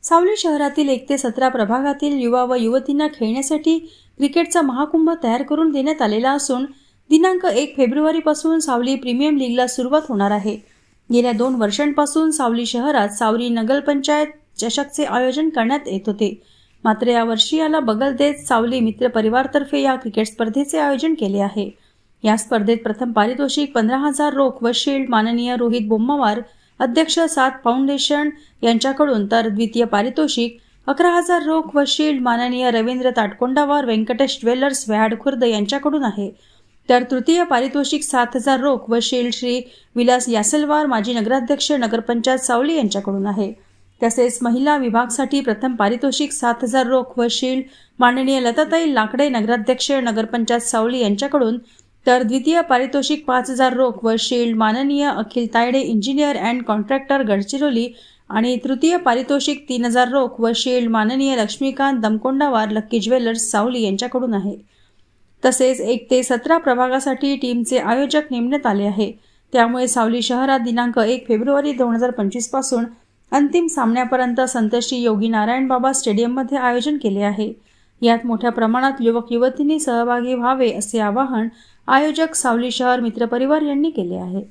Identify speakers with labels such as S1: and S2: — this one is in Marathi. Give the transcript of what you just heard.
S1: सावली शहरातील 1 ते 17 प्रभागातील युवा व युवतींना खेळण्यासाठी क्रिकेटचा महाकुंभ तयार करून देण्यात आलेला असून दिनांक 1 फेब्रुवारीपासून सावली प्रीमियम लीगला सुरुवात होणार आहे। गेल्या 2 वर्षांपासून सावली शहरात सावली नगरपंचायत चषकचे आयोजन करण्यात येत होते। मात्र यावर्षी याला बगल देत सावली मित्र परिवारतर्फे या क्रिकेट स्पर्धेचे आयोजन केले आहे। या स्पर्धेत प्रथम पारितोषिक 15,000 रोख व शील्ड माननीय रोहित बोम्मावार अध्यक्ष 7 फाउंडेशन यांच्याकडून, तर द्वितीय पारितोषिक 11,000 रोख व शील्ड माननीय रवींद्र ताटकोंडावार व्यंकटेश ज्वेलर्स व्याड खुर्द यांच्याकडून आहे। तर तृतीय पारितोषिक 7,000 रोख व शील्ड श्री विलास यासलवार माजी नगराध्यक्ष नगरपंचायत सावली यांच्याकडून आहे। तसेच महिला विभागासाठी प्रथम पारितोषिक 7,000 रोख व शील्ड माननीय लताताई लाकडे नगराध्यक्ष नगरपंचायत सावली यांच्याकडून, तर द्वितीय पारितोषिक 5,000 रोख व शील्ड माननीय Akhil Tayade engineer and contractor Gadchiroli आणि तृतीय पारितोषिक 3,000 रोख व शील्ड माननीय लक्ष्मीकांत दमकोंडावार लक्की ज्वेलर्स सावली यांच्याकडून आहे। तसेच 1 ते 17 प्रभागासाठी टीमचे आयोजक नेमण्यात आले आहे। त्यामुळे सावली शहरात दिनांक 1 फेब्रुवारी 2025 पासून अंतिम सामन्यापर्यंत संत श्री योगी नारायण बाबा स्टेडियममध्ये आयोजन केले आहे। यात मोठ्या प्रमाणात युवक युवतींनी सहभागी व्हावे असे आवाहन आयोजक सावली शहर मित्रपरिवार यांनी केले आहे।